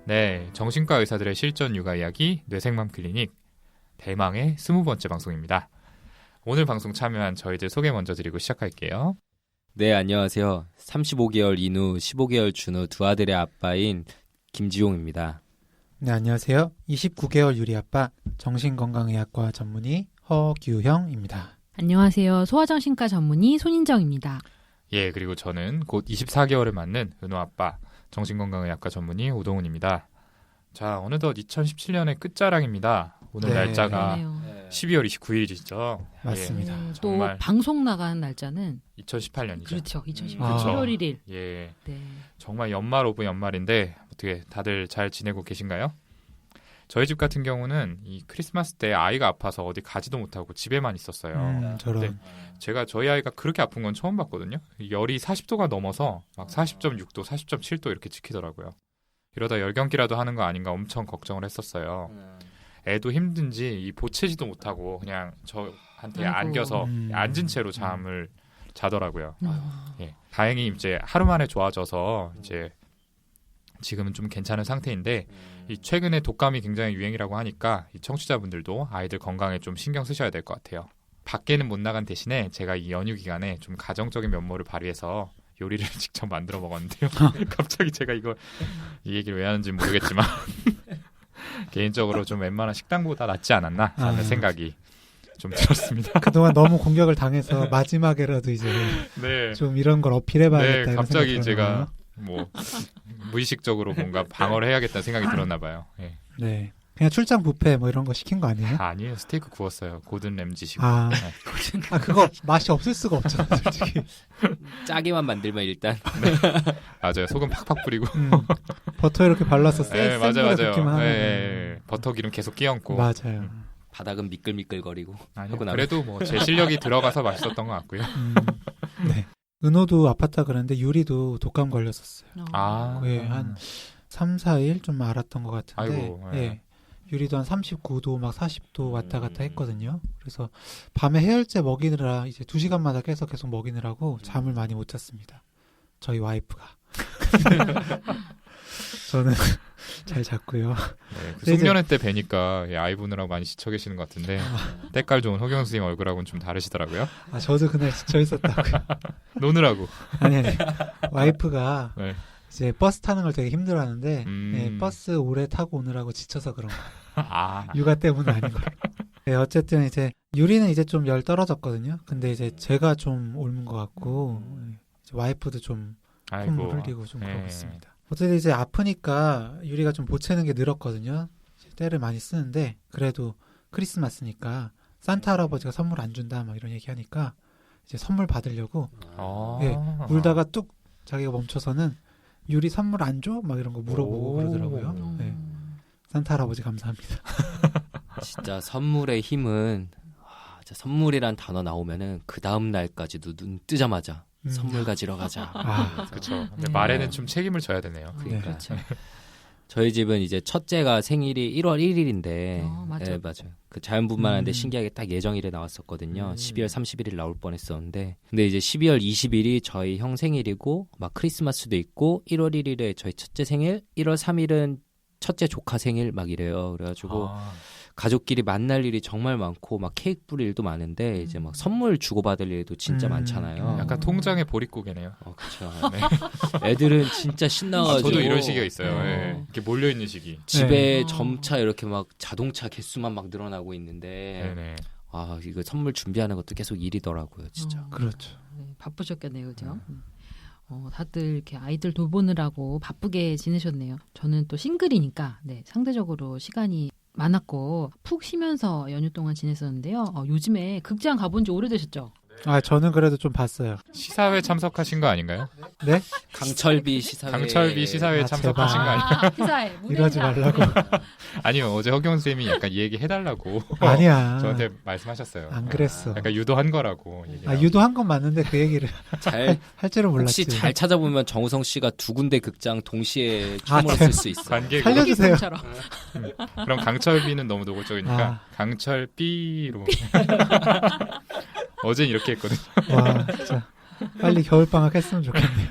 네, 정신과 의사들의 실전 육아 이야기 뇌생맘 클리닉 대망의 20번째 방송입니다. 오늘 방송 참여한 저희들 소개 먼저 드리고 시작할게요. 네, 안녕하세요. 35개월 인후, 15개월 준후 두 아들의 아빠인 김지용입니다. 네, 안녕하세요. 29개월 유리 아빠 정신건강의학과 전문의 허규형입니다. 안녕하세요. 소아정신과 전문의 손인정입니다. 예, 그리고 저는 곧 24개월을 맞는 은호 아빠 정신건강의학과 전문의 오동훈입니다. 자, 어느덧 2017년의 끝자락입니다. 오늘 네. 날짜가 그러네요. 12월 29일이죠. 맞습니다. 또 정말. 방송 나가는 날짜는 2018년이죠. 그렇죠. 2018년 아. 7월 1일. 예, 네. 정말 연말 오브 연말인데 어떻게 다들 잘 지내고 계신가요? 저희 집 같은 경우는 이 크리스마스 때 아이가 아파서 어디 가지도 못하고 집에만 있었어요. 저런. 네. 제가 저희 아이가 그렇게 아픈 건 처음 봤거든요. 열이 40도가 넘어서 막 40.6도, 40.7도 이렇게 지키더라고요. 이러다 열경기라도 하는 거 아닌가 엄청 걱정을 했었어요. 애도 힘든지 이 보채지도 못하고 그냥 저한테 아이고. 안겨서 앉은 채로 잠을 자더라고요. 음. 예. 다행히 이제 하루 만에 좋아져서 이제 지금은 좀 괜찮은 상태인데 이 최근에 독감이 굉장히 유행이라고 하니까 이 청취자분들도 아이들 건강에 좀 신경 쓰셔야 될 것 같아요. 밖에는 못 나간 대신에 제가 이 연휴 기간에 좀 가정적인 면모를 발휘해서 요리를 직접 만들어 먹었는데요. 갑자기 제가 이 얘기를 왜 하는지 모르겠지만 개인적으로 좀 웬만한 식당보다 낫지 않았나 하는 생각이 좀 들었습니다. 그동안 너무 공격을 당해서 마지막에라도 이제 네. 좀 이런 걸 어필해봐야겠다. 네, 이런 갑자기 생각이 제가 들었나요? 뭐 무의식적으로 뭔가 방어를 해야겠다는 생각이 들었나 봐요. 예. 네. 그냥 출장 뷔페 뭐 이런 거 시킨 거 아니에요? 아니에요. 스테이크 구웠어요. 고든 램지시고. 아, 네. 그거 맛이 없을 수가 없잖아, 솔직히. 짜게만 만들면 일단 맞아요. 소금 팍팍 뿌리고. 버터 이렇게 발라서 네, 센 맞아요, 불에 맞아요. 굽기만 하면. 네, 버터 기름 계속 끼얹고. 맞아요. 바닥은 미끌미끌거리고 아니요, 하고 나면 그래도 뭐 제 실력이 들어가서 맛있었던 것 같고요. 네. 은호도 아팠다 그랬는데 유리도 독감 걸렸었어요. 아, 거의 한 3, 4일 좀 알았던 것 같은데. 아이고, 예. 예. 유리도 한 39도 막 40도 왔다 갔다 했거든요. 그래서 밤에 해열제 먹이느라 이제 2시간마다 계속 먹이느라고 잠을 많이 못 잤습니다. 저희 와이프가. 저는 잘 잤고요. 네, 그 송년회 때 뵈니까 예, 아이 보느라고 많이 지쳐 계시는 것 같은데 때깔 좋은 허경 선생님 얼굴하고는 좀 다르시더라고요. 아, 저도 그날 지쳐 있었다고요. 노느라고. 아니. 와이프가 네. 이제 버스 타는 걸 되게 힘들어하는데 음. 버스 오래 타고 오느라고 지쳐서 그런 거예요. 아, 육아 때문은 아닌 거예요. 네, 어쨌든 이제 유리는 이제 좀 열 떨어졌거든요. 근데 이제 제가 좀 옮은 것 같고 이제 와이프도 좀 콧물 아이고. 흘리고 좀 예. 그러고 있습니다. 어쨌든 이제 아프니까 유리가 좀 보채는 게 늘었거든요. 이제 때를 많이 쓰는데 그래도 크리스마스니까 산타 할아버지가 선물 안 준다 막 이런 얘기하니까 이제 선물 받으려고 아. 예, 울다가 뚝 자기가 멈춰서는 유리 선물 안 줘? 막 이런 거 물어보고 오. 그러더라고요. 네. 산타 할아버지 감사합니다. 진짜 선물의 힘은 진짜 선물이란 단어 나오면은 그 다음 날까지도 눈 뜨자마자 선물 가지러 가자. 아, 그렇죠. 근데 네. 말에는 좀 책임을 져야 되네요. 네. 그렇죠. 저희 집은 이제 첫째가 생일이 1월 1일인데 맞아. 네, 맞아요. 그 자연분만한데 음. 신기하게 딱 예정일에 나왔었거든요. 12월 31일 나올 뻔했었는데 근데 이제 12월 20일이 저희 형 생일이고 막 크리스마스도 있고 1월 1일에 저희 첫째 생일, 1월 3일은 첫째 조카 생일 막 이래요. 그래가지고 아, 가족끼리 만날 일이 정말 많고 막 케이크 뿌릴 일도 많은데 이제 막 선물 주고받을 일도 진짜 많잖아요. 약간 통장의 보릿고개네요. 그렇죠. 네. 애들은 진짜 신나가지고 저도 이런 시기가 있어요. 어. 예. 이렇게 몰려 있는 시기. 집에 네. 점차 이렇게 막 자동차 개수만 막 늘어나고 있는데 네네. 이거 선물 준비하는 것도 계속 일이더라고요, 진짜. 그렇죠. 네, 바쁘셨겠네요, 그죠? 다들 이렇게 아이들 돌보느라고 바쁘게 지내셨네요. 저는 또 싱글이니까 상대적으로 시간이 많았고 푹 쉬면서 연휴 동안 지냈었는데요. 요즘에 극장 가본 지 오래되셨죠? 아, 저는 그래도 좀 봤어요. 시사회 참석하신 거 아닌가요? 네? 강철비 시사회. 강철비 시사회 아, 참석하신 거 아니에요? 시사회. 이러지 말라고. 아니요. 어제 허경 쌤이 약간 이 얘기 해달라고 아니야. 저한테 말씀하셨어요. 안 그랬어. 약간 유도한 거라고. 아, 유도한 건 맞는데 그 얘기를 잘 할 줄은 몰랐지. 혹시 잘 찾아보면 정우성 씨가 두 군데 극장 동시에 아, 춤을 쓸 수 있어. 관객. 살려주세요. 그럼 강철비는 너무 노골적이니까 아. 강철비로. 어젠 이렇게 했거든요. 와, 진짜 빨리 겨울방학 했으면 좋겠네요.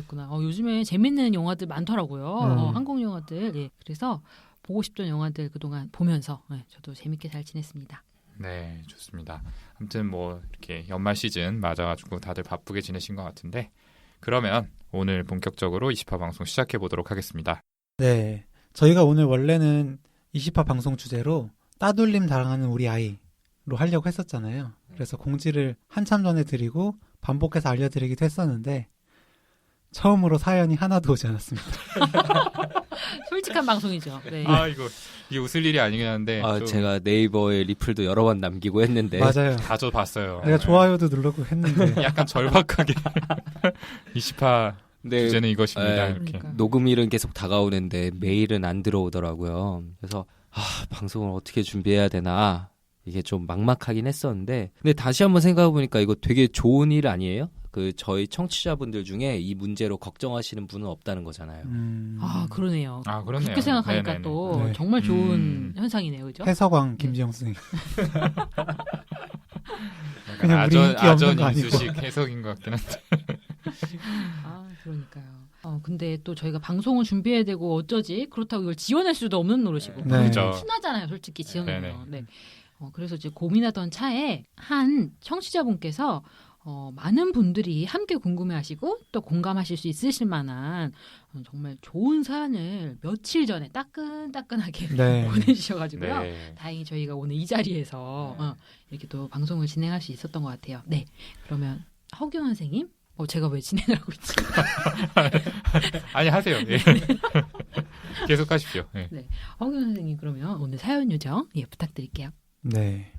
그러셨구나. 요즘에 재밌는 영화들 많더라고요. 한국 영화들. 예. 그래서 보고 싶던 영화들 그동안 보면서 저도 재밌게 잘 지냈습니다. 네, 좋습니다. 아무튼 뭐 이렇게 연말 시즌 맞아가지고 다들 바쁘게 지내신 것 같은데 그러면 오늘 본격적으로 20화 방송 시작해 보도록 하겠습니다. 네. 저희가 오늘 원래는 20화 방송 주제로 따돌림 당하는 우리 아이로 하려고 했었잖아요. 그래서 공지를 한참 전에 드리고 반복해서 알려드리기도 했었는데 처음으로 사연이 하나도 오지 않았습니다. 솔직한 방송이죠. 네. 이게 웃을 일이 아니긴 한데 제가 네이버에 리플도 여러 번 남기고 했는데 맞아요. 다 저 봤어요. 내가 좋아요도 누르고 했는데 약간 절박하게 20화 네, 주제는 이것입니다. 네. 이렇게. 그러니까. 녹음일은 계속 다가오는데 메일은 안 들어오더라고요. 그래서 방송을 어떻게 준비해야 되나 이게 좀 막막하긴 했었는데 근데 다시 한번 생각해보니까 이거 되게 좋은 일 아니에요? 저희 청취자분들 중에 이 문제로 걱정하시는 분은 없다는 거잖아요. 그러네요. 그렇네요. 그렇게 생각하니까 네네네. 또 네. 정말 좋은 현상이네요. 그죠? 해서광 김지영 선생님. 그냥 우리 인기 없는 아전 거 아니고. 인수식 해석인 것 같긴 한데. 그러니까요. 근데 또 저희가 방송을 준비해야 되고 어쩌지? 그렇다고 이걸 지원할 수도 없는 노릇이고. 네. 그렇죠. 순하잖아요, 솔직히 지원하면. 네네. 네. 그래서 이제 고민하던 차에 한 청취자분께서 많은 분들이 함께 궁금해하시고 또 공감하실 수 있으실 만한 정말 좋은 사연을 며칠 전에 따끈따끈하게 네. 보내주셔가지고요. 네. 다행히 저희가 오늘 이 자리에서 이렇게 또 방송을 진행할 수 있었던 것 같아요. 네, 그러면 허경 선생님, 제가 왜 진행을 하고 있지? 아니 하세요. 예. 계속 하십시오. 예. 허경 선생님 그러면 오늘 사연 요정 부탁드릴게요. 네.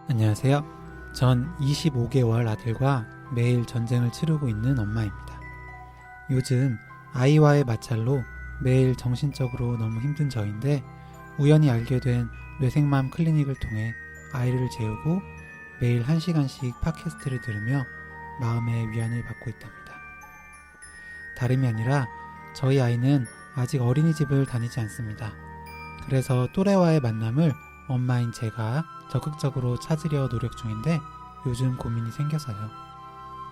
안녕하세요. 전 25개월 아들과 매일 전쟁을 치르고 있는 엄마입니다. 요즘 아이와의 마찰로 매일 정신적으로 너무 힘든 저인데 우연히 알게 된 뇌생맘 클리닉을 통해 아이를 재우고 매일 1시간씩 팟캐스트를 들으며 마음의 위안을 받고 있답니다. 다름이 아니라 저희 아이는 아직 어린이집을 다니지 않습니다. 그래서 또래와의 만남을 엄마인 제가 적극적으로 찾으려 노력 중인데 요즘 고민이 생겨서요.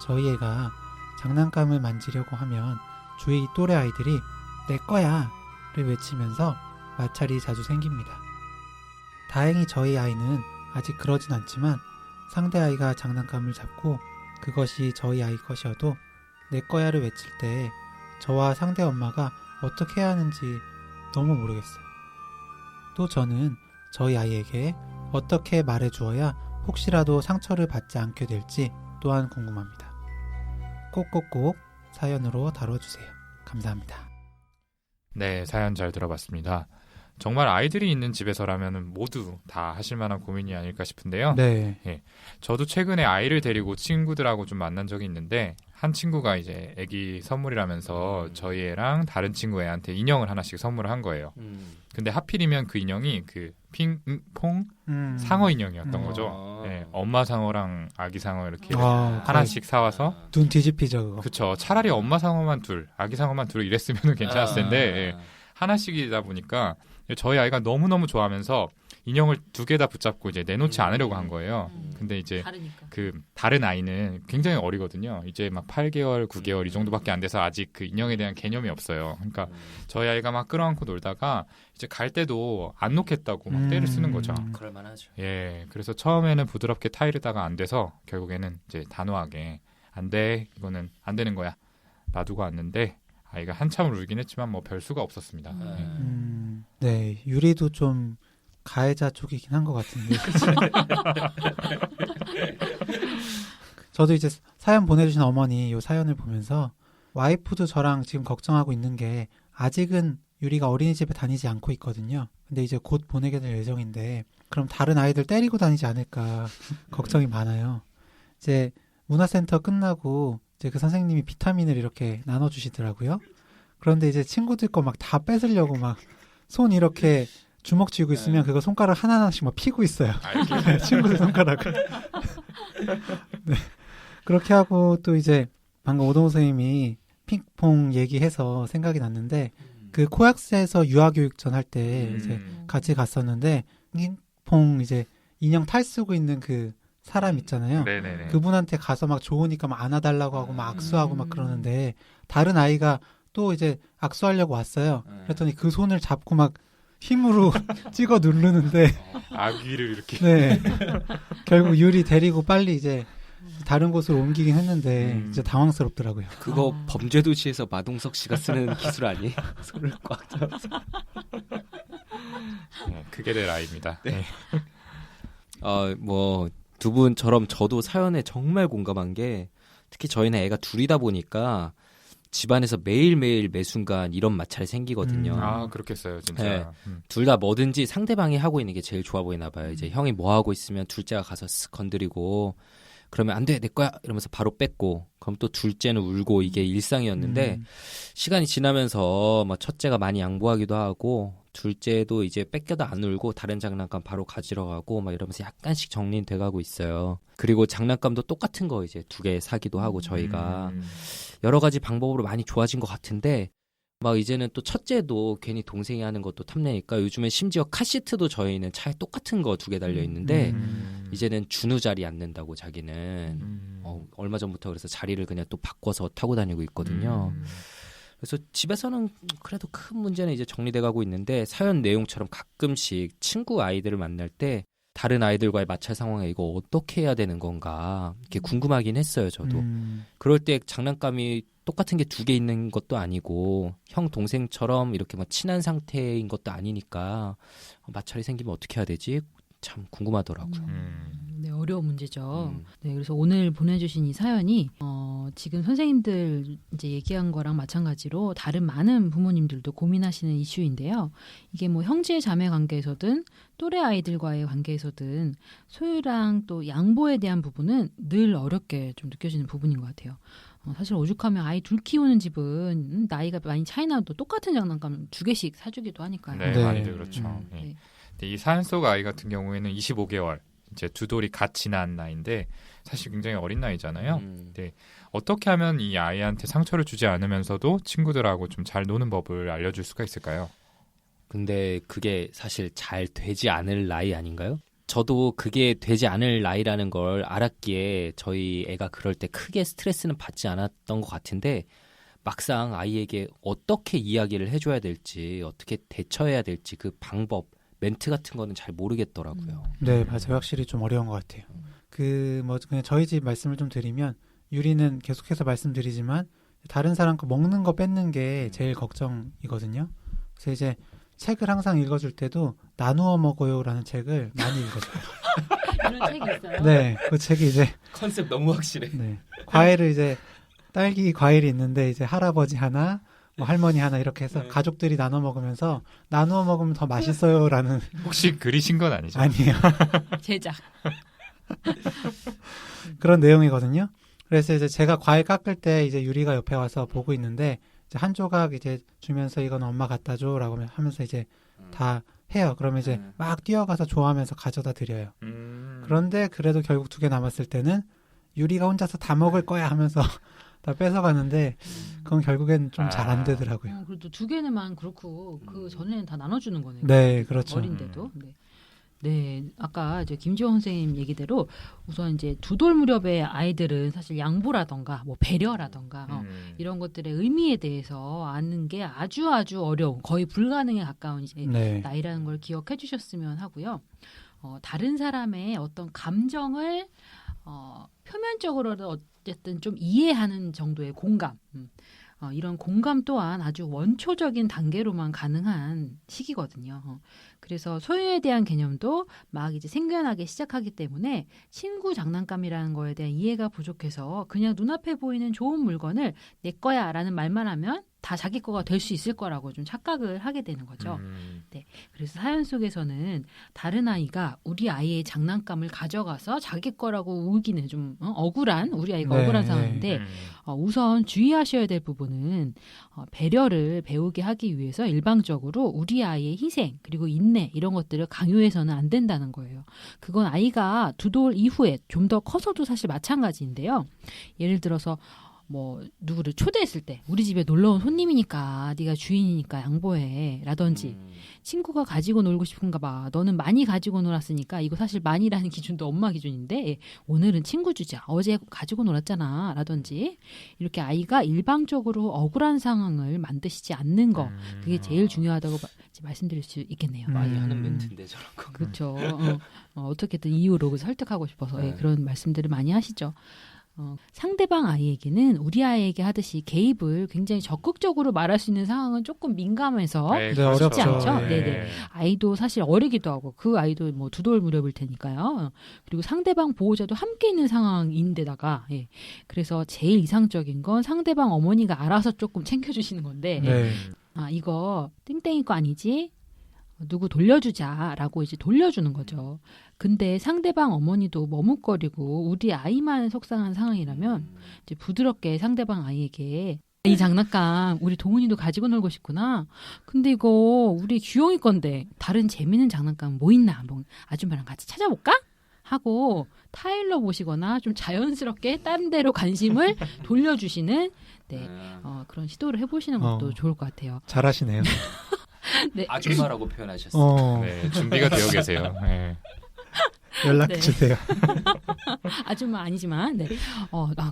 저희 애가 장난감을 만지려고 하면 주위 또래 아이들이 내 거야 를 외치면서 마찰이 자주 생깁니다. 다행히 저희 아이는 아직 그러진 않지만 상대 아이가 장난감을 잡고 그것이 저희 아이 것이어도 내 거야를 외칠 때 저와 상대 엄마가 어떻게 해야 하는지 너무 모르겠어요. 또 저는 저희 아이에게 어떻게 말해주어야 혹시라도 상처를 받지 않게 될지 또한 궁금합니다. 꼭꼭꼭 사연으로 다뤄주세요. 감사합니다. 네, 사연 잘 들어봤습니다. 정말 아이들이 있는 집에서라면 모두 다 하실 만한 고민이 아닐까 싶은데요. 네. 저도 최근에 아이를 데리고 친구들하고 좀 만난 적이 있는데 한 친구가 이제 애기 선물이라면서 저희 애랑 다른 친구 애한테 인형을 하나씩 선물을 한 거예요. 근데 하필이면 그 인형이 그 핑퐁 상어 인형이었던 거죠. 네, 엄마 상어랑 아기 상어 이렇게 하나씩 사와서 눈 뒤집히죠 그거. 그쵸. 차라리 엄마 상어만 둘, 아기 상어만 둘 이랬으면 괜찮았을 텐데 하나씩이다 보니까 저희 아이가 너무너무 좋아하면서 인형을 2개 다 붙잡고 이제 내놓지 않으려고 한 거예요. 근데 이제 다르니까. 그 다른 아이는 굉장히 어리거든요. 이제 막 8개월, 9개월 이 정도밖에 안 돼서 아직 그 인형에 대한 개념이 없어요. 그러니까 저희 아이가 막 끌어안고 놀다가 이제 갈 때도 안 놓겠다고 막 떼를 쓰는 거죠. 그럴만하죠. 예, 그래서 처음에는 부드럽게 타이르다가 안 돼서 결국에는 이제 단호하게 안 돼, 이거는 안 되는 거야. 놔두고 왔는데 아이가 한참을 울긴 했지만 뭐 별 수가 없었습니다. 네, 유리도 좀 가해자 쪽이긴 한 것 같은데. 저도 이제 사연 보내주신 어머니 이 사연을 보면서 와이프도 저랑 지금 걱정하고 있는 게 아직은 유리가 어린이집에 다니지 않고 있거든요. 근데 이제 곧 보내게 될 예정인데 그럼 다른 아이들 때리고 다니지 않을까 걱정이 많아요. 이제 문화센터 끝나고 이제 그 선생님이 비타민을 이렇게 나눠주시더라고요. 그런데 이제 친구들 거 막 다 뺏으려고 막 손 이렇게 주먹 쥐고 있으면 그거 손가락 하나하나씩 막 피고 있어요. 친구들 손가락을. 네. 그렇게 하고 또 이제 방금 오동호 선생님이 핑퐁 얘기해서 생각이 났는데 그 코엑스에서 유아교육전 할 때 이제 같이 갔었는데 핑퐁 이제 인형 탈 쓰고 있는 그 사람 있잖아요. 네네네. 그분한테 가서 막 좋으니까 막 안아달라고 하고 막 악수하고 막 그러는데 다른 아이가 또 이제 악수하려고 왔어요. 그랬더니 그 손을 잡고 막 힘으로 찍어 누르는데 아귀를 이렇게. 네. 결국 유리 데리고 빨리 이제 다른 곳으로 옮기긴 했는데 이제 당황스럽더라고요. 그거 범죄도시에서 마동석 씨가 쓰는 기술 아니에요? 손을 꽉 잡아서. 그게 될 아이입니다. 네. 뭐 두 분처럼 저도 사연에 정말 공감한 게 특히 저희는 애가 둘이다 보니까 집안에서 매일매일 매순간 이런 마찰이 생기거든요. 아, 그렇겠어요, 진짜. 네. 둘 다 뭐든지 상대방이 하고 있는 게 제일 좋아 보이나 봐요. 이제 형이 뭐 하고 있으면 둘째가 가서 쓱 건드리고 그러면 안 돼, 내 거야 이러면서 바로 뺏고 그럼 또 둘째는 울고 이게 일상이었는데 시간이 지나면서 막 첫째가 많이 양보하기도 하고 둘째도 이제 뺏겨도 안 울고 다른 장난감 바로 가지러 가고 막 이러면서 약간씩 정리는 돼가고 있어요. 그리고 장난감도 똑같은 거 이제 2개 사기도 하고 저희가 여러 가지 방법으로 많이 좋아진 것 같은데 막 이제는 또 첫째도 괜히 동생이 하는 것도 탐내니까 요즘엔 심지어 카시트도 저희는 차에 똑같은 거 2개 달려 있는데 이제는 준우 자리 앉는다고 자기는 얼마 전부터 그래서 자리를 그냥 또 바꿔서 타고 다니고 있거든요. 그래서 집에서는 그래도 큰 문제는 이제 정리돼 가고 있는데 사연 내용처럼 가끔씩 친구 아이들을 만날 때 다른 아이들과의 마찰 상황에 이거 어떻게 해야 되는 건가 이렇게 궁금하긴 했어요. 저도. 그럴 때 장난감이 똑같은 게 2개 있는 것도 아니고 형 동생처럼 이렇게 막 친한 상태인 것도 아니니까 마찰이 생기면 어떻게 해야 되지? 참 궁금하더라고요. 네, 어려운 문제죠. 네, 그래서 오늘 보내주신 이 사연이 지금 선생님들 이제 얘기한 거랑 마찬가지로 다른 많은 부모님들도 고민하시는 이슈인데요. 이게 뭐 형제 자매 관계에서든 또래 아이들과의 관계에서든 소유랑 또 양보에 대한 부분은 늘 어렵게 좀 느껴지는 부분인 것 같아요. 사실 오죽하면 아이 둘 키우는 집은 나이가 많이 차이 나도 똑같은 장난감 2개씩 사주기도 하니까요. 네, 네. 많이들 그렇죠. 네. 네. 근데 이 사연 속 아이 같은 경우에는 25개월 이제 두 돌이 같이 난 나이인데 사실 굉장히 어린 나이잖아요. 네. 어떻게 하면 이 아이한테 상처를 주지 않으면서도 친구들하고 좀 잘 노는 법을 알려줄 수가 있을까요? 근데 그게 사실 잘 되지 않을 나이 아닌가요? 저도 그게 되지 않을 나이라는 걸 알았기에 저희 애가 그럴 때 크게 스트레스는 받지 않았던 것 같은데 막상 아이에게 어떻게 이야기를 해줘야 될지 어떻게 대처해야 될지 그 방법 멘트 같은 거는 잘 모르겠더라고요. 네, 맞아요. 확실히 좀 어려운 것 같아요. 그냥 저희 집 말씀을 좀 드리면 유리는 계속해서 말씀드리지만 다른 사람 거 먹는 거 뺏는 게 제일 걱정이거든요. 그래서 이제 책을 항상 읽어줄 때도 나누어 먹어요라는 책을 많이 읽어줘요. 이런 책이 있어요? 네, 그 책이 이제 컨셉 너무 확실해. 네, 과일을 이제 딸기 과일이 있는데 이제 할아버지 하나, 뭐 할머니 하나 이렇게 해서 가족들이 나눠 먹으면서 나누어 먹으면 더 맛있어요라는 혹시 그리신 건 아니죠? 아니에요. 제작. 그런 내용이거든요. 그래서 이제 제가 과일 깎을 때 이제 유리가 옆에 와서 보고 있는데 이제 한 조각 이제 주면서 이건 엄마 갖다 줘라고 하면서 이제 다 해요. 그러면 이제 막 뛰어가서 좋아하면서 가져다 드려요. 그런데 그래도 결국 2개 남았을 때는 유리가 혼자서 다 먹을 거야 하면서 다 뺏어가는데 그건 결국엔 좀 잘 안 되더라고요. 그래도 2개는만 그렇고 그 전에는 다 나눠주는 거네요. 네, 그렇죠. 어린데도. 네. 네, 아까 이제 김지원 선생님 얘기대로 우선 이제 2돌 무렵의 아이들은 사실 양보라던가 뭐 배려라던가 이런 것들의 의미에 대해서 아는 게 아주 어려운 거의 불가능에 가까운 이제 네. 나이라는 걸 기억해 주셨으면 하고요. 다른 사람의 어떤 감정을 표면적으로도 어쨌든 좀 이해하는 정도의 공감. 이런 공감 또한 아주 원초적인 단계로만 가능한 시기거든요. 그래서 소유에 대한 개념도 막 이제 생겨나기 시작하기 때문에 친구 장난감이라는 거에 대한 이해가 부족해서 그냥 눈앞에 보이는 좋은 물건을 내 거야 라는 말만 하면 다 자기 거가 될 수 있을 거라고 좀 착각을 하게 되는 거죠. 네, 그래서 사연 속에서는 다른 아이가 우리 아이의 장난감을 가져가서 자기 거라고 우기는 좀 억울한 우리 아이가 네, 억울한 상황인데 우선 주의하셔야 될 부분은 배려를 배우게 하기 위해서 일방적으로 우리 아이의 희생 그리고 인내 이런 것들을 강요해서는 안 된다는 거예요. 그건 아이가 2돌 이후에 좀 더 커서도 사실 마찬가지인데요. 예를 들어서 뭐 누구를 초대했을 때 우리 집에 놀러 온 손님이니까 네가 주인이니까 양보해 라든지 친구가 가지고 놀고 싶은가 봐. 너는 많이 가지고 놀았으니까 이거 사실 많이라는 기준도 엄마 기준인데 오늘은 친구 주자. 어제 가지고 놀았잖아 라든지 이렇게 아이가 일방적으로 억울한 상황을 만드시지 않는 거 그게 제일 중요하다고 말씀드릴 수 있겠네요. 많이 하는 멘트인데 저런 거. 그렇죠. 어떻게든 이유로 설득하고 싶어서 예, 그런 말씀들을 많이 하시죠. 상대방 아이에게는 우리 아이에게 하듯이 개입을 굉장히 적극적으로 말할 수 있는 상황은 조금 민감해서 네, 네, 어렵죠. 쉽지 않죠. 네. 네네. 아이도 사실 어리기도 하고 그 아이도 뭐 두 돌 무렵일 테니까요. 그리고 상대방 보호자도 함께 있는 상황인데다가 예. 그래서 제일 이상적인 건 상대방 어머니가 알아서 조금 챙겨주시는 건데 네. 아 이거 땡땡이 거 아니지? 누구 돌려주자라고 이제 돌려주는 거죠. 근데 상대방 어머니도 머뭇거리고 우리 아이만 속상한 상황이라면 이제 부드럽게 상대방 아이에게 이 장난감 우리 동훈이도 가지고 놀고 싶구나. 근데 이거 우리 규영이 건데 다른 재밌는 장난감 뭐 있나 한번 아줌마랑 같이 찾아볼까? 하고 타일러 보시거나 좀 자연스럽게 다른 데로 관심을 돌려주시는 네, 그런 시도를 해보시는 것도 좋을 것 같아요. 잘하시네요. 네. 아줌마라고 표현하셨어요. 네, 준비가 되어 계세요. 네. 연락 네. 주세요. 아줌마 아니지만, 네.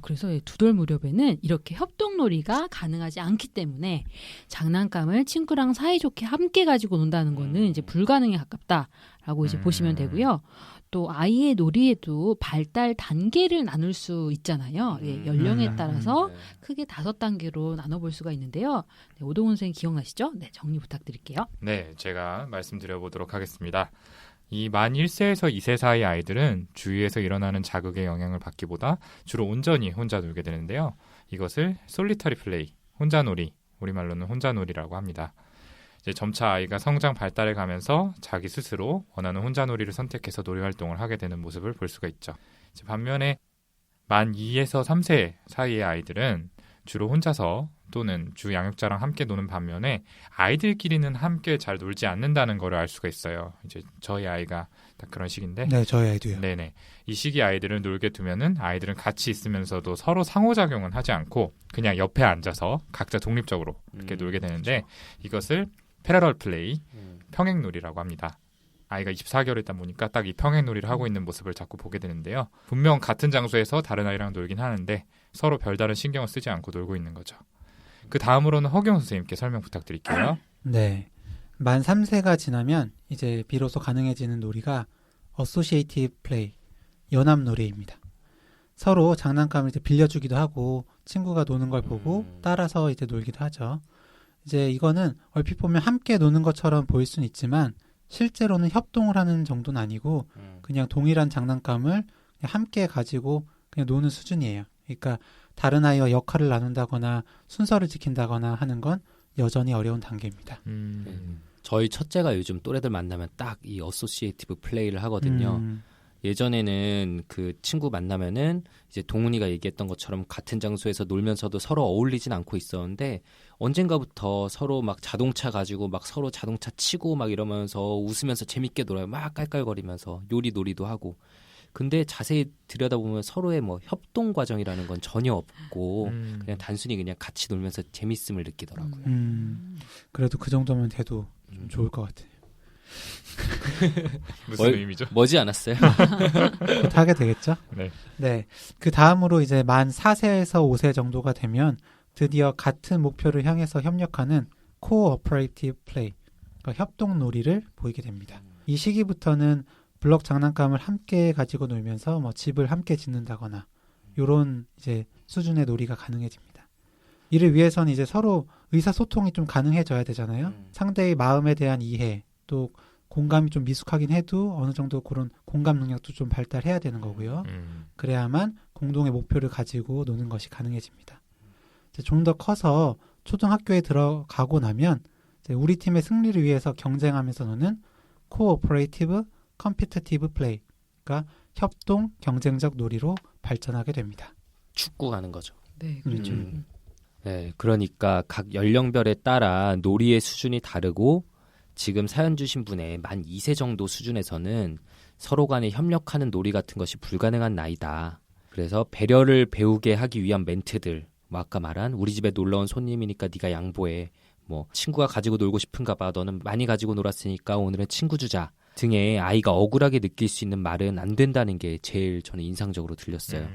그래서 두 돌 무렵에는 이렇게 협동놀이가 가능하지 않기 때문에 장난감을 친구랑 사이좋게 함께 가지고 논다는 거는 이제 불가능에 가깝다라고 이제 보시면 되고요. 또 아이의 놀이에도 발달 단계를 나눌 수 있잖아요. 예, 연령에 따라서 크게 5단계로 나눠볼 수가 있는데요. 네, 오동훈 선생님 기억나시죠? 네, 정리 부탁드릴게요. 네, 제가 말씀드려보도록 하겠습니다. 이 만 1세에서 2세 사이 아이들은 주위에서 일어나는 자극의 영향을 받기보다 주로 온전히 혼자 놀게 되는데요. 이것을 솔리터리 플레이, 혼자놀이, 우리말로는 혼자놀이라고 합니다. 이제 점차 아이가 성장 발달해 가면서 자기 스스로 원하는 혼자놀이를 선택해서 놀이활동을 하게 되는 모습을 볼 수가 있죠. 이제 반면에 만 2에서 3세 사이의 아이들은 주로 혼자서 또는 주 양육자랑 함께 노는 반면에 아이들끼리는 함께 잘 놀지 않는다는 걸 알 수가 있어요. 이제 저희 아이가 딱 그런 시기인데 네, 저희 아이도요. 네네. 이 시기 아이들을 놀게 두면은 아이들은 같이 있으면서도 서로 상호작용은 하지 않고 그냥 옆에 앉아서 각자 독립적으로 이렇게 놀게 되는데 이것을 패러럴 플레이, 평행놀이라고 합니다. 아이가 24개월 있다 보니까 딱 이 평행놀이를 하고 있는 모습을 자꾸 보게 되는데요. 분명 같은 장소에서 다른 아이랑 놀긴 하는데 서로 별다른 신경을 쓰지 않고 놀고 있는 거죠. 그 다음으로는 허경 선생님께 설명 부탁드릴게요. 네. 만 3세가 지나면 이제 비로소 가능해지는 놀이가 어소시에이티브 플레이, 연합놀이입니다. 서로 장난감을 이제 빌려주기도 하고 친구가 노는 걸 보고 따라서 이제 놀기도 하죠. 이제 이거는 얼핏 보면 함께 노는 것처럼 보일 수는 있지만 실제로는 협동을 하는 정도는 아니고 그냥 동일한 장난감을 그냥 함께 가지고 그냥 노는 수준이에요. 그러니까 다른 아이와 역할을 나눈다거나 순서를 지킨다거나 하는 건 여전히 어려운 단계입니다. 저희 첫째가 요즘 또래들 만나면 딱 이 어소시에이티브 플레이를 하거든요. 예전에는 그 친구 만나면은 이제 동훈이가 얘기했던 것처럼 같은 장소에서 놀면서도 서로 어울리진 않고 있었는데 언젠가부터 서로 막 자동차 가지고 막 서로 자동차 치고 막 이러면서 웃으면서 재밌게 놀아요. 막 깔깔거리면서 요리놀이도 하고. 근데 자세히 들여다보면 서로의 뭐 협동 과정이라는 건 전혀 없고 그냥 단순히 그냥 같이 놀면서 재밌음을 느끼더라고요. 그래도 그 정도면 돼도 좀 좋을 것 같아요. 무슨 의미죠? 뭐지 않았어요? 곧 하게 되겠죠? 네. 네. 그 다음으로 이제 만 4세에서 5세 정도가 되면 드디어 같은 목표를 향해서 협력하는 코어퍼레이티브 플레이, 그러니까 협동놀이를 보이게 됩니다. 이 시기부터는 블럭 장난감을 함께 가지고 놀면서 뭐 집을 함께 짓는다거나 이런 이제 수준의 놀이가 가능해집니다. 이를 위해서는 이제 서로 의사소통이 좀 가능해져야 되잖아요. 상대의 마음에 대한 이해, 또 공감이 좀 미숙하긴 해도 어느 정도 그런 공감 능력도 좀 발달해야 되는 거고요. 그래야만 공동의 목표를 가지고 노는 것이 가능해집니다. 좀 더 커서 초등학교에 들어가고 나면 이제 우리 팀의 승리를 위해서 경쟁하면서 노는 코오퍼레이티브 컴피티티브 플레이, 그러니까 협동 경쟁적 놀이로 발전하게 됩니다. 축구 하는 거죠. 네, 그렇죠. 네, 그러니까 각 연령별에 따라 놀이의 수준이 다르고 지금 사연 주신 분의 만 2세 정도 수준에서는 서로 간에 협력하는 놀이 같은 것이 불가능한 나이다. 그래서 배려를 배우게 하기 위한 멘트들, 뭐 아까 말한 우리 집에 놀러 온 손님이니까 네가 양보해. 뭐 친구가 가지고 놀고 싶은가 봐. 너는 많이 가지고 놀았으니까 오늘은 친구 주자. 등의 아이가 억울하게 느낄 수 있는 말은 안 된다는 게 제일 저는 인상적으로 들렸어요.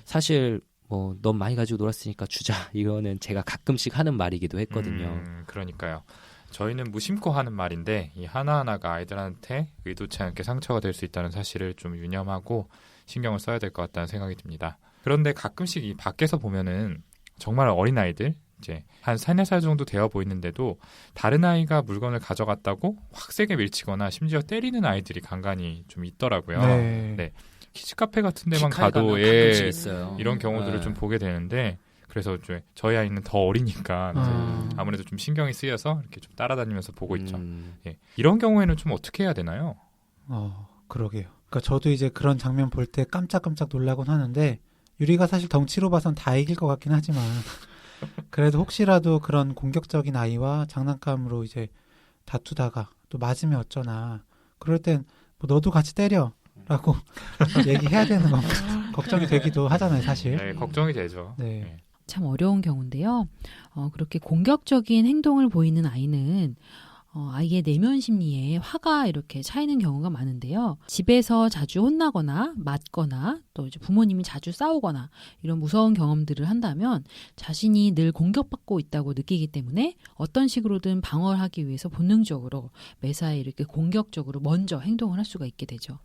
사실 뭐 넌 많이 가지고 놀았으니까 주자. 이거는 제가 가끔씩 하는 말이기도 했거든요. 그러니까요. 저희는 무심코 하는 말인데 이 하나하나가 아이들한테 의도치 않게 상처가 될 수 있다는 사실을 좀 유념하고 신경을 써야 될 것 같다는 생각이 듭니다. 그런데 가끔씩 이 밖에서 보면은 정말 어린 아이들 이제 한 3, 4살 정도 되어 보이는데도 다른 아이가 물건을 가져갔다고 확 세게 밀치거나 심지어 때리는 아이들이 간간히 좀 있더라고요. 네. 키즈카페 같은 데만 가도 가끔씩 있어요. 이런 경우들을 좀 보게 되는데 그래서 이제 저희 아이는 더 어리니까 이제 아무래도 좀 신경이 쓰여서 이렇게 좀 따라다니면서 보고 있죠. 예. 이런 경우에는 좀 어떻게 해야 되나요? 그러게요. 그러니까 저도 이제 그런 장면 볼 때 깜짝깜짝 놀라곤 하는데 유리가 사실 덩치로 봐선 다 이길 것 같긴 하지만 그래도 혹시라도 그런 공격적인 아이와 장난감으로 이제 다투다가 또 맞으면 어쩌나 그럴 땐 뭐 너도 같이 때려라고 얘기해야 되는 건가 걱정이 되기도 하잖아요, 사실. 네, 걱정이 되죠. 네. 네. 참 어려운 경우인데요. 그렇게 공격적인 행동을 보이는 아이는 아이의 내면 심리에 화가 이렇게 차이는 경우가 많은데요. 집에서 자주 혼나거나 맞거나 또 이제 부모님이 자주 싸우거나 이런 무서운 경험들을 한다면 자신이 늘 공격받고 있다고 느끼기 때문에 어떤 식으로든 방어를 하기 위해서 본능적으로 매사에 이렇게 공격적으로 먼저 행동을 할 수가 있게 되죠.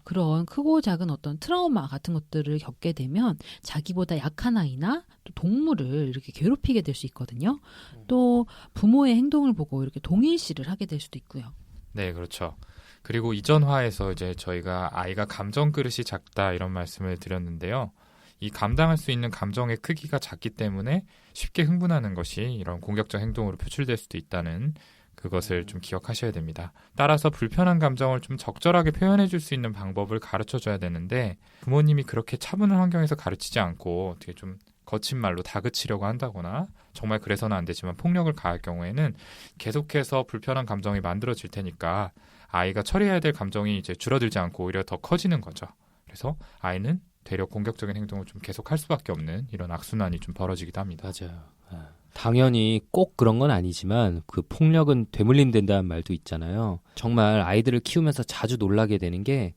그런 크고 작은 어떤 트라우마 같은 것들을 겪게 되면 자기보다 약한 아이나 또 동물을 이렇게 괴롭히게 될 수 있거든요. 또 부모의 행동을 보고 이렇게 동일시를 하게 될 수도 있고요. 네, 그렇죠. 그리고 이전 화에서 이제 저희가 아이가 감정 그릇이 작다 이런 말씀을 드렸는데요. 이 감당할 수 있는 감정의 크기가 작기 때문에 쉽게 흥분하는 것이 이런 공격적 행동으로 표출될 수도 있다는 그것을 좀 기억하셔야 됩니다. 따라서 불편한 감정을 좀 적절하게 표현해 줄 수 있는 방법을 가르쳐 줘야 되는데 부모님이 그렇게 차분한 환경에서 가르치지 않고 어떻게 좀 거친 말로 다그치려고 한다거나 정말 그래서는 안 되지만 폭력을 가할 경우에는 계속해서 불편한 감정이 만들어질 테니까 아이가 처리해야 될 감정이 이제 줄어들지 않고 오히려 더 커지는 거죠. 그래서 아이는 되려 공격적인 행동을 좀 계속할 수밖에 없는 이런 악순환이 좀 벌어지기도 합니다. 맞아요. 당연히 꼭 그런 건 아니지만 그 폭력은 되물림된다는 말도 있잖아요. 정말 아이들을 키우면서 자주 놀라게 되는 게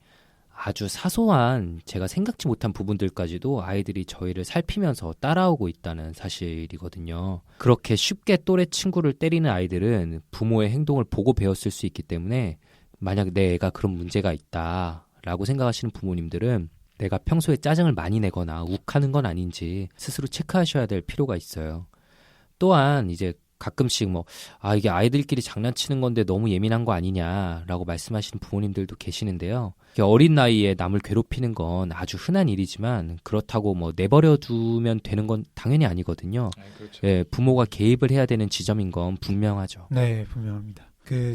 아주 사소한 제가 생각지 못한 부분들까지도 아이들이 저희를 살피면서 따라오고 있다는 사실이거든요. 그렇게 쉽게 또래 친구를 때리는 아이들은 부모의 행동을 보고 배웠을 수 있기 때문에 만약 내 애가 그런 문제가 있다라고 생각하시는 부모님들은 내가 평소에 짜증을 많이 내거나 욱하는 건 아닌지 스스로 체크하셔야 될 필요가 있어요. 또한 이제 가끔씩 이게 아이들끼리 장난치는 건데 너무 예민한 거 아니냐라고 말씀하시는 부모님들도 계시는데요. 어린 나이에 남을 괴롭히는 건 아주 흔한 일이지만 그렇다고 내버려 두면 되는 건 당연히 아니거든요. 그렇죠. 예, 부모가 개입을 해야 되는 지점인 건 분명하죠. 네, 분명합니다.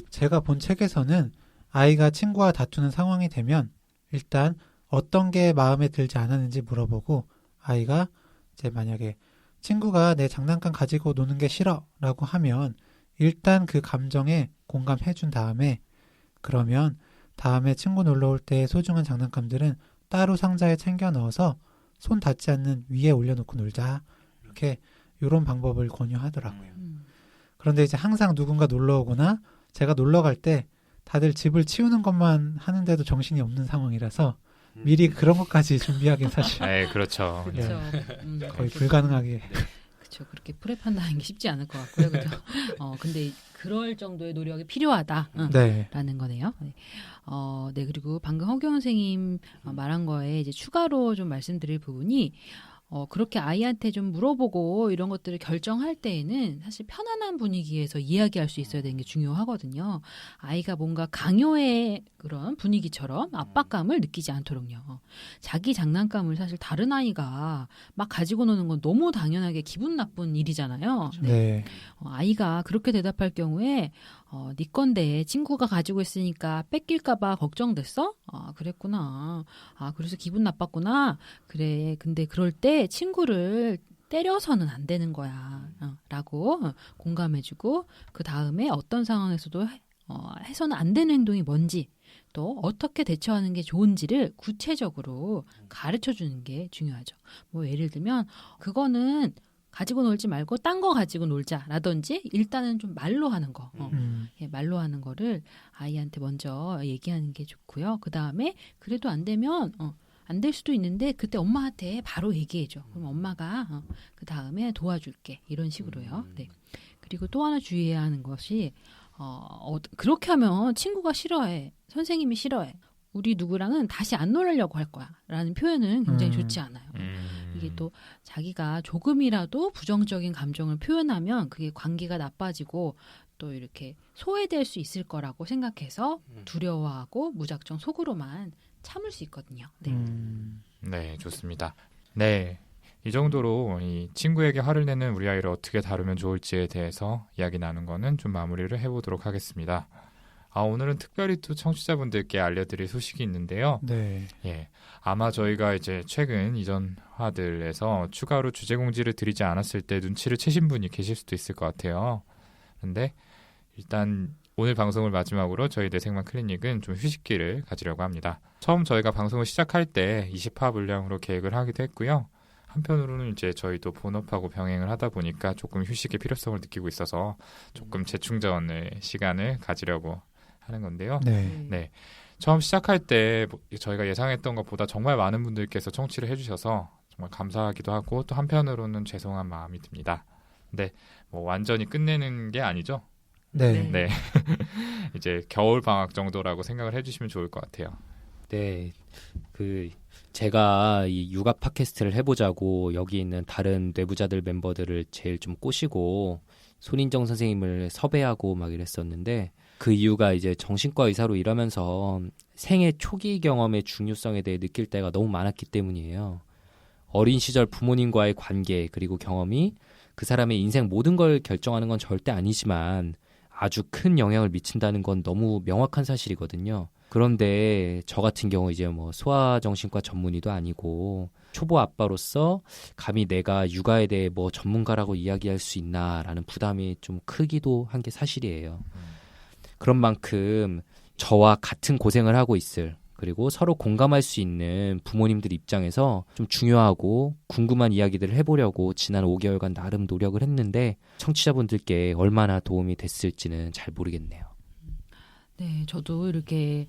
제가 본 책에서는 아이가 친구와 다투는 상황이 되면 일단 어떤 게 마음에 들지 않았는지 물어보고 아이가 이제 만약에 친구가 내 장난감 가지고 노는 게 싫어 라고 하면 일단 그 감정에 공감해 준 다음에 그러면 다음에 친구 놀러 올 때 소중한 장난감들은 따로 상자에 챙겨 넣어서 손 닿지 않는 위에 올려놓고 놀자. 이렇게 이런 방법을 권유하더라고요. 그런데 이제 항상 누군가 놀러 오거나 제가 놀러 갈 때 다들 집을 치우는 것만 하는데도 정신이 없는 상황이라서 미리 그런 것까지 준비하긴 사실 네, 그렇죠. 그렇죠. 거의 불가능하게. 그렇죠. 그렇게 프레판다는 게 쉽지 않을 것 같고요. 그죠? 근데 그럴 정도의 노력이 필요하다. 네. 라는 거네요. 네. 네. 그리고 방금 허경 선생님 말한 거에 이제 추가로 좀 말씀드릴 부분이 그렇게 아이한테 좀 물어보고 이런 것들을 결정할 때에는 사실 편안한 분위기에서 이야기할 수 있어야 되는 게 중요하거든요. 아이가 뭔가 강요의 그런 분위기처럼 압박감을 느끼지 않도록요. 자기 장난감을 사실 다른 아이가 막 가지고 노는 건 너무 당연하게 기분 나쁜 일이잖아요. 네. 아이가 그렇게 대답할 경우에 네 건데 친구가 가지고 있으니까 뺏길까 봐 걱정됐어? 그랬구나. 그래서 기분 나빴구나. 그래. 근데 그럴 때 친구를 때려서는 안 되는 거야. 라고 공감해주고 그 다음에 어떤 상황에서도 해서는 안 되는 행동이 뭔지 또 어떻게 대처하는 게 좋은지를 구체적으로 가르쳐주는 게 중요하죠. 예를 들면 그거는 가지고 놀지 말고 딴 거 가지고 놀자라든지 일단은 좀 말로 하는 거. 예, 말로 하는 거를 아이한테 먼저 얘기하는 게 좋고요. 그다음에 그래도 안 되면 안 될 수도 있는데 그때 엄마한테 바로 얘기해줘. 그럼 엄마가 그다음에 도와줄게. 이런 식으로요. 네. 그리고 또 하나 주의해야 하는 것이 그렇게 하면 친구가 싫어해. 선생님이 싫어해. 우리 누구랑은 다시 안 놀려고 할 거야. 라는 표현은 굉장히 좋지 않아요. 이게 또 자기가 조금이라도 부정적인 감정을 표현하면 그게 관계가 나빠지고 또 이렇게 소외될 수 있을 거라고 생각해서 두려워하고 무작정 속으로만 참을 수 있거든요. 네. 네, 좋습니다. 네, 이 정도로 이 친구에게 화를 내는 우리 아이를 어떻게 다루면 좋을지에 대해서 이야기 나눈 거는 좀 마무리를 해보도록 하겠습니다. 오늘은 특별히 또 청취자분들께 알려드릴 소식이 있는데요. 네. 예, 아마 저희가 이제 최근 이전 화들에서 추가로 주제 공지를 드리지 않았을 때 눈치를 채신 분이 계실 수도 있을 것 같아요. 근데 일단 오늘 방송을 마지막으로 저희 뇌생만 클리닉은 좀 휴식기를 가지려고 합니다. 처음 저희가 방송을 시작할 때 20화 분량으로 계획을 하기도 했고요. 한편으로는 이제 저희도 본업하고 병행을 하다 보니까 조금 휴식의 필요성을 느끼고 있어서 조금 재충전의 시간을 가지려고 하는 건데요. 네. 네. 처음 시작할 때 저희가 예상했던 것보다 정말 많은 분들께서 청취를 해주셔서 정말 감사하기도 하고 또 한편으로는 죄송한 마음이 듭니다. 근데 뭐 완전히 끝내는 게 아니죠. 네. 네. 이제 겨울 방학 정도라고 생각을 해주시면 좋을 것 같아요. 네, 제가 이 육아 팟캐스트를 해보자고 여기 있는 다른 뇌부자들 멤버들을 제일 좀 꼬시고 손인정 선생님을 섭외하고 막 이랬었는데 그 이유가 이제 정신과 의사로 일하면서 생애 초기 경험의 중요성에 대해 느낄 때가 너무 많았기 때문이에요. 어린 시절 부모님과의 관계 그리고 경험이 그 사람의 인생 모든 걸 결정하는 건 절대 아니지만 아주 큰 영향을 미친다는 건 너무 명확한 사실이거든요. 그런데 저 같은 경우 이제 뭐 소아정신과 전문의도 아니고 초보 아빠로서 감히 내가 육아에 대해 뭐 전문가라고 이야기할 수 있나라는 부담이 좀 크기도 한 게 사실이에요. 그런 만큼 저와 같은 고생을 하고 있을 그리고 서로 공감할 수 있는 부모님들 입장에서 좀 중요하고 궁금한 이야기들을 해보려고 지난 5개월간 나름 노력을 했는데 청취자분들께 얼마나 도움이 됐을지는 잘 모르겠네요. 네, 저도 이렇게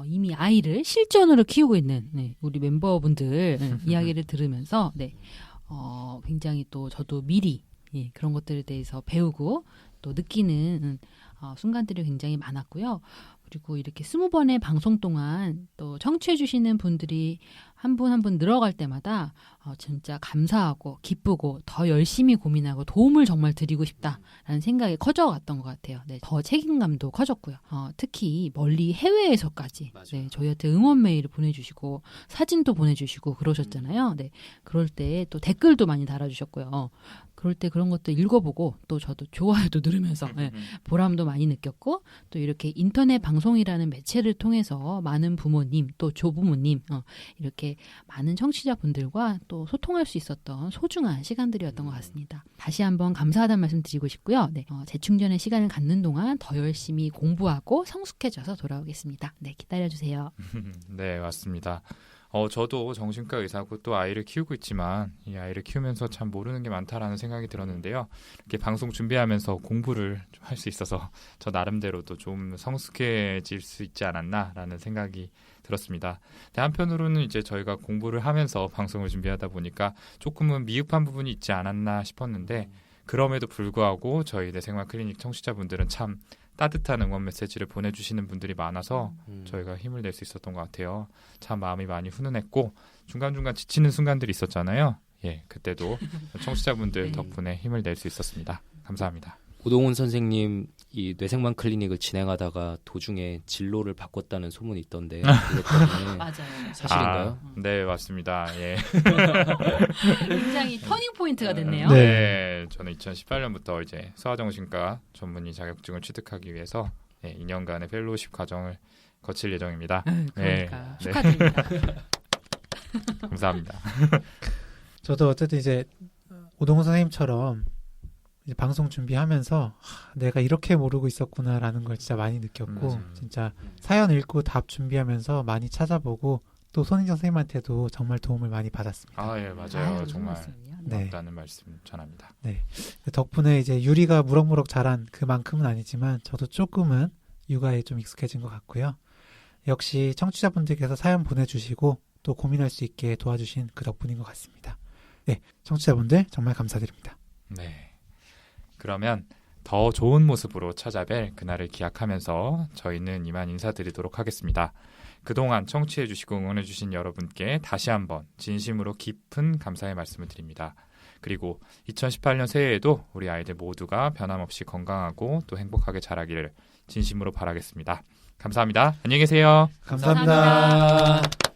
이미 아이를 실전으로 키우고 있는 우리 멤버분들 이야기를 들으면서 굉장히 또 저도 미리 그런 것들에 대해서 배우고 또 느끼는 순간들이 굉장히 많았고요. 그리고 이렇게 20번의 방송 동안 또 청취해 주시는 분들이 한 분 한 분 늘어갈 때마다 진짜 감사하고 기쁘고 더 열심히 고민하고 도움을 정말 드리고 싶다라는 생각이 커져갔던 것 같아요. 네, 더 책임감도 커졌고요. 특히 멀리 해외에서까지 저희한테 응원 메일을 보내주시고 사진도 보내주시고 그러셨잖아요. 네, 그럴 때 또 댓글도 많이 달아주셨고요. 그럴 때 그런 것도 읽어보고 또 저도 좋아요도 누르면서 보람도 많이 느꼈고 또 이렇게 인터넷 방송이라는 매체를 통해서 많은 부모님 또 조부모님 이렇게 많은 청취자분들과 또 소통할 수 있었던 소중한 시간들이었던 것 같습니다. 다시 한번 감사하다는 말씀 드리고 싶고요. 네, 재충전의 시간을 갖는 동안 더 열심히 공부하고 성숙해져서 돌아오겠습니다. 네, 기다려주세요. 네, 맞습니다. 저도 정신과 의사고 또 아이를 키우고 있지만 이 아이를 키우면서 참 모르는 게 많다라는 생각이 들었는데요. 이렇게 방송 준비하면서 공부를 좀 할 수 있어서 저 나름대로도 좀 성숙해질 수 있지 않았나라는 생각이 들었습니다. 근데 한편으로는 이제 저희가 공부를 하면서 방송을 준비하다 보니까 조금은 미흡한 부분이 있지 않았나 싶었는데 그럼에도 불구하고 저희 뇌생활 클리닉 청취자분들은 참 따뜻한 응원 메시지를 보내주시는 분들이 많아서 저희가 힘을 낼 수 있었던 것 같아요. 참 마음이 많이 훈훈했고 중간중간 지치는 순간들이 있었잖아요. 예, 그때도 청취자분들 덕분에 힘을 낼 수 있었습니다. 감사합니다. 오동훈 선생님 이 뇌생만 클리닉을 진행하다가 도중에 진로를 바꿨다는 소문이 있던데 그것 때문에 맞아요. 사실인가요? 네, 맞습니다. 예. 굉장히 터닝 포인트가 됐네요. 네, 저는 2018년부터 이제 소아정신과 전문의 자격증을 취득하기 위해서 2년간의 펠로우십 과정을 거칠 예정입니다. 그러니까 축하드립니다. 감사합니다. 저도 어쨌든 이제 오동훈 선생님처럼 이제 방송 준비하면서 내가 이렇게 모르고 있었구나라는 걸 진짜 많이 느꼈고 진짜 사연 읽고 답 준비하면서 많이 찾아보고 또 손인정 선생님한테도 정말 도움을 많이 받았습니다. 아, 예, 맞아요. 무슨 정말 말씀이요? 네. 고맙다는 말씀 전합니다. 덕분에 이제 유리가 무럭무럭 자란 그만큼은 아니지만 저도 조금은 육아에 좀 익숙해진 것 같고요. 역시 청취자분들께서 사연 보내주시고 또 고민할 수 있게 도와주신 그 덕분인 것 같습니다. 네, 청취자분들 정말 감사드립니다. 네. 그러면 더 좋은 모습으로 찾아뵐 그날을 기약하면서 저희는 이만 인사드리도록 하겠습니다. 그동안 청취해주시고 응원해주신 여러분께 다시 한번 진심으로 깊은 감사의 말씀을 드립니다. 그리고 2018년 새해에도 우리 아이들 모두가 변함없이 건강하고 또 행복하게 자라기를 진심으로 바라겠습니다. 감사합니다. 안녕히 계세요. 감사합니다. 감사합니다.